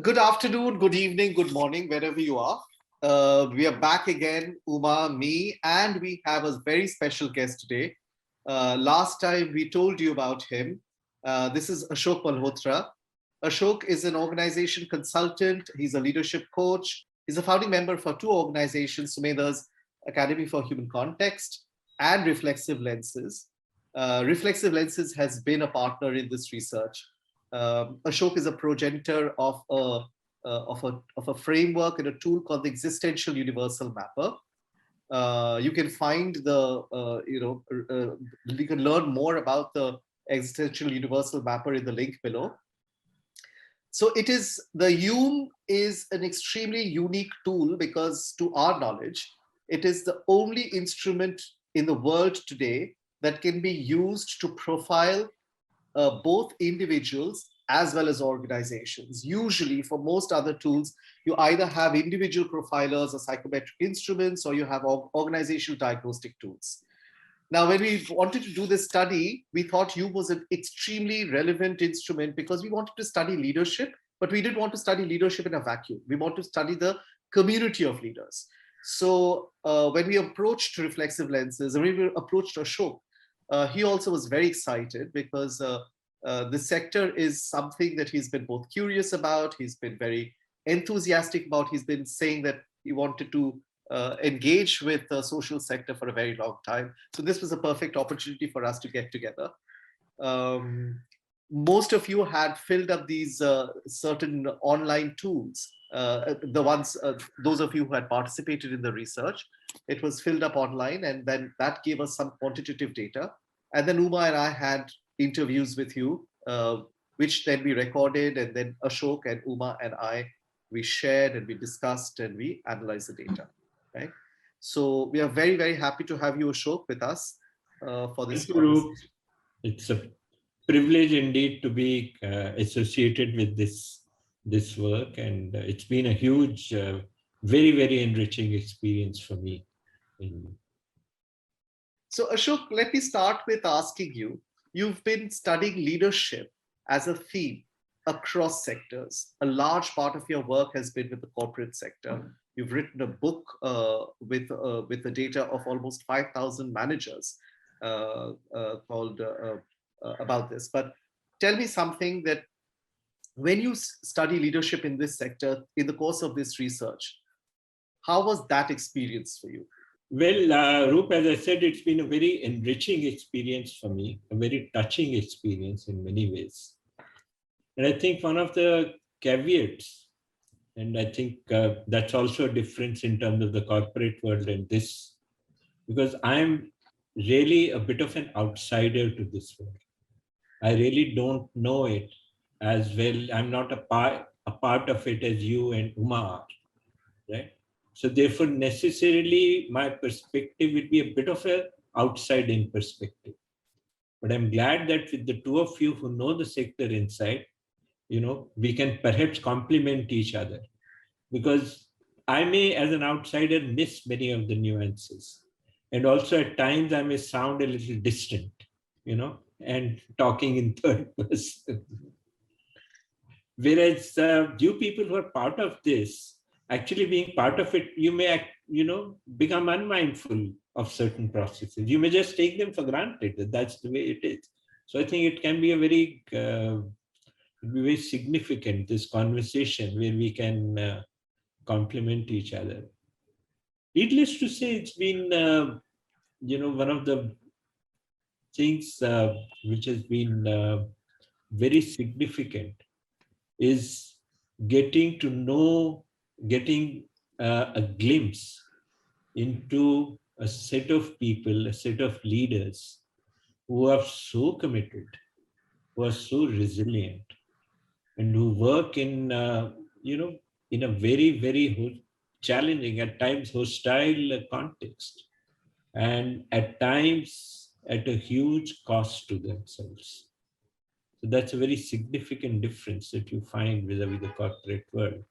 Good afternoon, good evening, good morning, wherever you are. We are back again, Uma, me, and we have a very special guest today. Last time we told you about him. This is Ashok Malhotra. Ashok is an organization consultant. He's a leadership coach. He's a founding member for two organizations, Sumedha's Academy for Human Context and Reflexive Lenses. Reflexive Lenses has been a partner in this research. Ashok is a progenitor of a framework and a tool called the Existential Universal Mapper. You can find you can learn more about the Existential Universal Mapper in the link below. So the Hume is an extremely unique tool because, to our knowledge, it is the only instrument in the world today that can be used to profile both individuals as well as organizations. Usually, for most other tools, you either have individual profilers or psychometric instruments, or you have organizational diagnostic tools. Now, when we wanted to do this study, we thought Hume was an extremely relevant instrument because we wanted to study leadership, but we didn't want to study leadership in a vacuum. We want to study the community of leaders. So when we approached Reflexive Lenses, and we approached Ashok, he also was very excited because the sector is something that he's been both curious about, he's been very enthusiastic about, he's been saying that he wanted to engage with the social sector for a very long time. So this was a perfect opportunity for us to get together. Most of you had filled up these certain online tools, those of you who had participated in the research. It was filled up online, and then that gave us some quantitative data. And then Uma and I had interviews with you, which then we recorded, and then Ashok and Uma and I, we shared and we discussed and we analyzed the data, right? So we are very, very happy to have you, Ashok, with us for this conversation. It's a privilege indeed to be associated with this work, and it's been a huge, very, very enriching experience for me. So Ashok, let me start with asking you, you've been studying leadership as a theme across sectors. A large part of your work has been with the corporate sector. You've written a book with the data of almost 5,000 managers called about this. But tell me something that when you study leadership in this sector in the course of this research, how was that experience for you? Well, Roop, as I said, it's been a very enriching experience for me, a very touching experience in many ways. And I think one of the caveats, and I think that's also a difference in terms of the corporate world and this, because I'm really a bit of an outsider to this world. I really don't know it as well. I'm not a part of it as you and Uma are, right? So therefore, necessarily, my perspective would be a bit of an outside-in perspective. But I'm glad that with the two of you who know the sector inside, we can perhaps complement each other. Because I may, as an outsider, miss many of the nuances. And also at times I may sound a little distant, and talking in third person. Whereas you people who are part of this, actually being part of it, you may, become unmindful of certain processes. You may just take them for granted that that's the way it is. So I think it can be a very significant, this conversation where we can complement each other. Needless to say, it's been, one of the things which has been very significant is getting to know, getting a glimpse into a set of people, a set of leaders who are so committed, who are so resilient, and who work in, in a very, very challenging, at times hostile context, and at times at a huge cost to themselves. So that's a very significant difference that you find vis-a-vis the corporate world,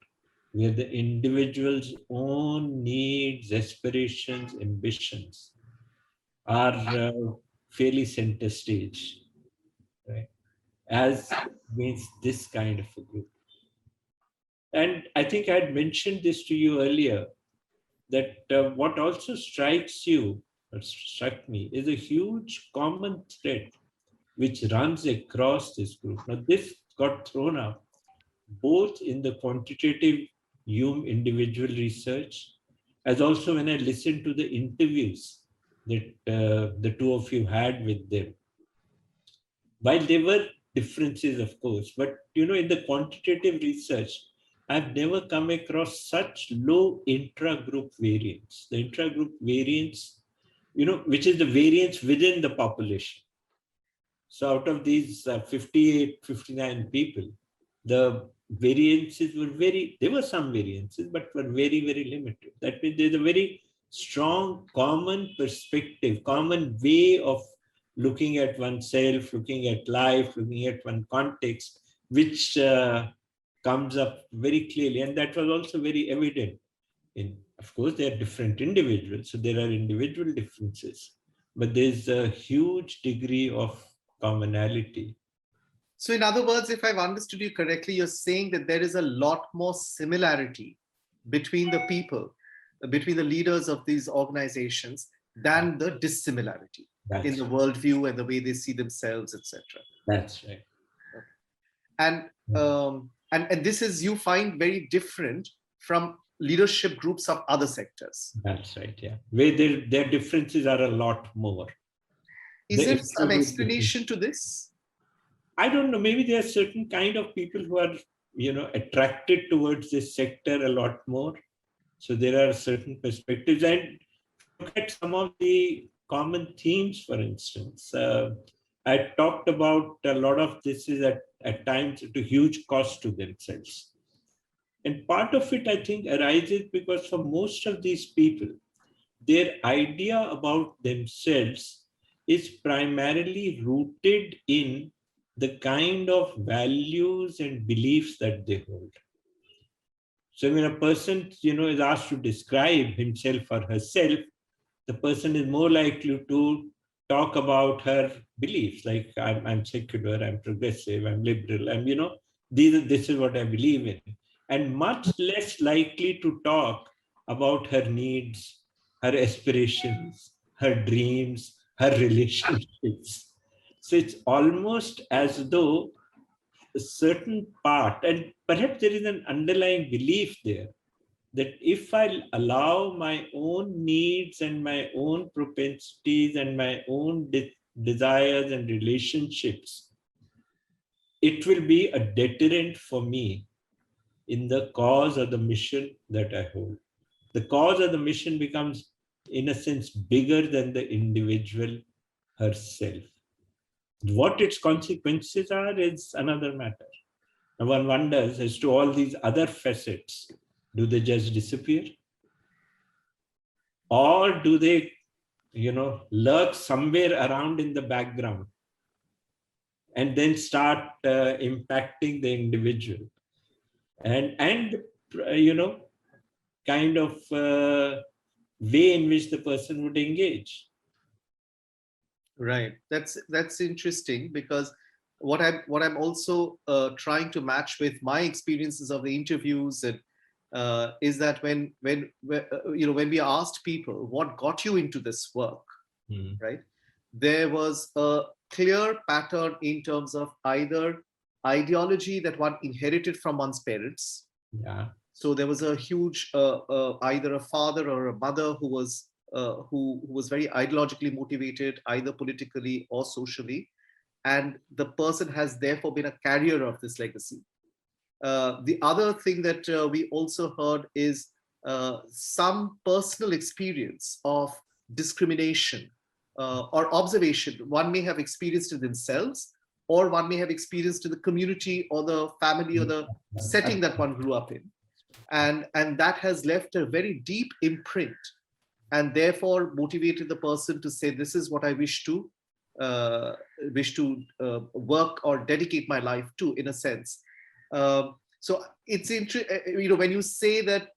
where the individual's own needs, aspirations, ambitions are fairly center stage, right? As against this kind of a group. And I think I had mentioned this to you earlier, that what also strikes you, or struck me, is a huge common thread which runs across this group. Now, this got thrown up both in the quantitative Hume individual research, as also when I listened to the interviews that the two of you had with them. While there were differences, of course, but in the quantitative research, I've never come across such low intra-group variance. The intra-group variance, which is the variance within the population. So out of these 58, 59 people, the variances were there were some variances, but were very, very limited. That means there's a very strong common perspective, common way of looking at oneself, looking at life, looking at one context, which comes up very clearly. And that was also very evident of course, they are different individuals, so there are individual differences, but there's a huge degree of commonality. So in other words, if I've understood you correctly, you're saying that there is a lot more similarity between the people, between the leaders of these organizations, than the dissimilarity in the worldview and the way they see themselves, etc. That's right. And this is, you find, very different from leadership groups of other sectors. That's right, yeah. Where their differences are a lot more. Is there some explanation to this? I don't know. Maybe there are certain kind of people who are, attracted towards this sector a lot more. So there are certain perspectives. And look at some of the common themes, for instance. I talked about a lot of this is at times at a huge cost to themselves. And part of it, I think, arises because for most of these people, their idea about themselves is primarily rooted in the kind of values and beliefs that they hold. So when a person, is asked to describe himself or herself, the person is more likely to talk about her beliefs, like I'm secular, I'm progressive, I'm liberal, this is what I believe in. And much less likely to talk about her needs, her aspirations, her dreams, her relationships. So it's almost as though a certain part, and perhaps there is an underlying belief there, that if I allow my own needs and my own propensities and my own desires and relationships, it will be a deterrent for me in the cause or the mission that I hold. The cause or the mission becomes, in a sense, bigger than the individual herself. What its consequences are is another matter. Now one wonders as to all these other facets, do they just disappear? Or do they, lurk somewhere around in the background and then start impacting the individual? And kind of way in which the person would engage. Right. That's interesting, because what I'm also trying to match with my experiences of the interviews and is that when we asked people what got you into this work, right, there was a clear pattern in terms of either ideology that one inherited from one's parents. Yeah. So there was a huge either a father or a mother who was very ideologically motivated, either politically or socially, and the person has therefore been a carrier of this legacy. The other thing that we also heard is some personal experience of discrimination or observation. One may have experienced it themselves, or one may have experienced in the community or the family or the setting that one grew up in. And that has left a very deep imprint, and therefore motivated the person to say, this is what I wish to work or dedicate my life to, in a sense. So it's interesting, when you say that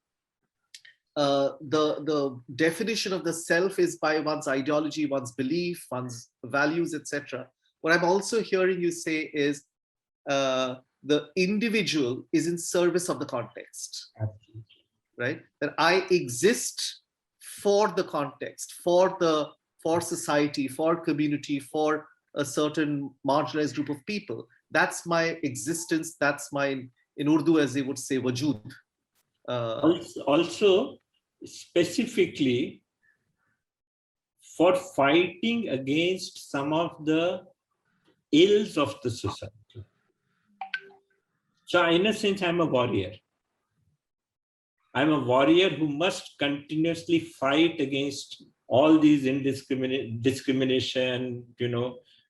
the definition of the self is by one's ideology, one's belief, one's values, etc. What I'm also hearing you say is the individual is in service of the context, Absolutely. right? That I exist for the context, for society, for community, for a certain marginalized group of people. That's my existence. That's my, in Urdu, as they would say, wajood. Also, specifically for fighting against some of the ills of the society. So in a sense, I'm a warrior. I'm a warrior who must continuously fight against all these discrimination,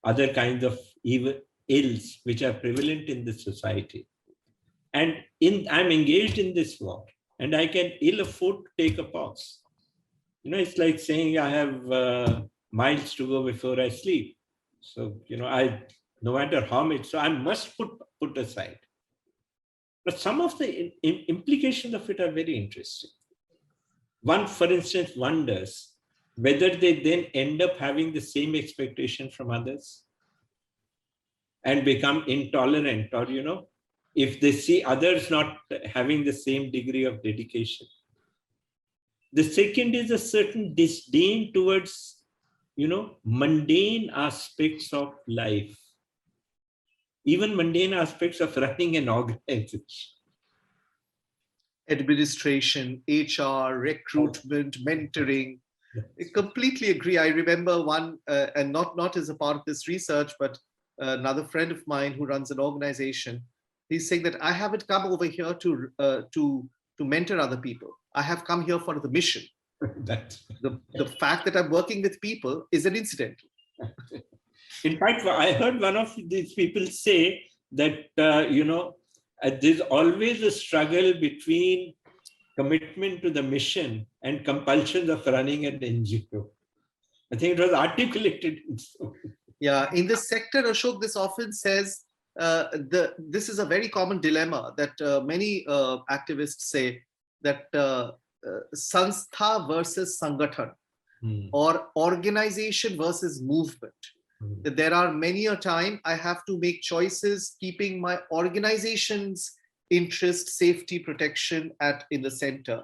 other kinds of evil ills which are prevalent in the society. And I'm engaged in this war, and I can ill afford to take a pause. It's like saying I have miles to go before I sleep. So, no matter how much, so I must put aside. But some of the implications of it are very interesting. One, for instance, wonders whether they then end up having the same expectation from others and become intolerant, or, if they see others not having the same degree of dedication. The second is a certain disdain towards, mundane aspects of life, even mundane aspects of running an organization. Administration, HR, recruitment, mentoring. I completely agree. I remember one, and not as a part of this research, but another friend of mine who runs an organization. He's saying that I haven't come over here to mentor other people. I have come here for the mission. The fact that I'm working with people is an incident. In fact, I heard one of these people say that, there's always a struggle between commitment to the mission and compulsion of running an NGO. I think it was articulated. Yeah, in this sector, Ashok, this often says, this is a very common dilemma that many activists say, that sanstha versus sangathan, or organization versus movement. That there are many a time I have to make choices keeping my organization's interest, safety, protection in the center.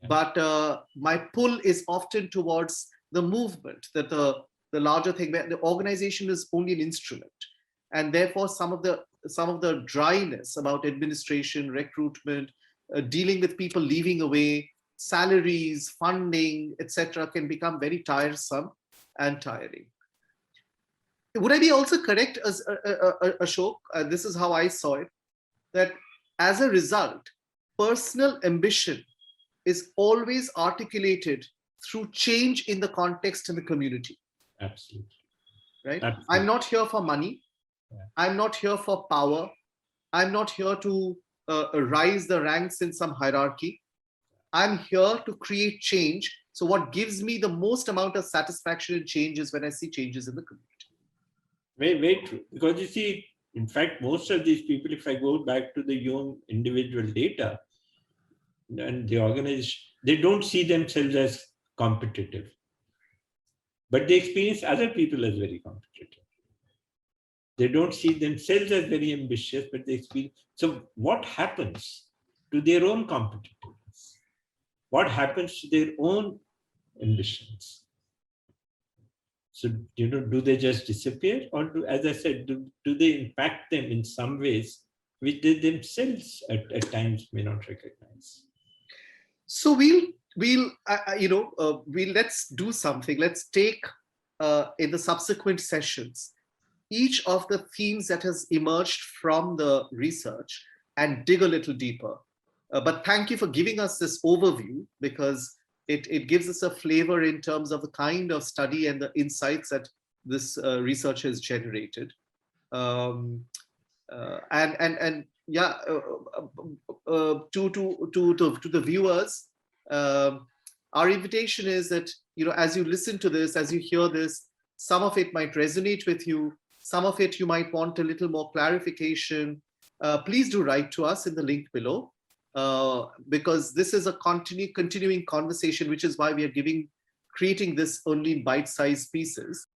But my pull is often towards the movement, that the larger thing, where the organization is only an instrument. And therefore, some of the dryness about administration, recruitment, dealing with people leaving away, salaries, funding, etc., can become very tiresome and tiring. Would I be also correct, as Ashok? This is how I saw it, that as a result, personal ambition is always articulated through change in the context and the community. Absolutely. Right? Absolutely. I'm not here for money. Yeah. I'm not here for power. I'm not here to rise the ranks in some hierarchy. I'm here to create change. So what gives me the most amount of satisfaction and change is when I see changes in the community. Very, very true. Because you see, in fact, most of these people, if I go back to the young individual data and the organization, they don't see themselves as competitive, but they experience other people as very competitive. They don't see themselves as very ambitious, but they experience. So what happens to their own competitiveness? What happens to their own ambitions? So, do they just disappear, or as I said, do they impact them in some ways which they themselves at times may not recognize? So let's do something. Let's take in the subsequent sessions each of the themes that has emerged from the research and dig a little deeper. But thank you for giving us this overview, because it gives us a flavor in terms of the kind of study and the insights that this research has generated. To the viewers, our invitation is that, as you listen to this, as you hear this, some of it might resonate with you, some of it you might want a little more clarification. Please do write to us in the link below. Because this is a continuing conversation, which is why we are creating this only in bite-sized pieces.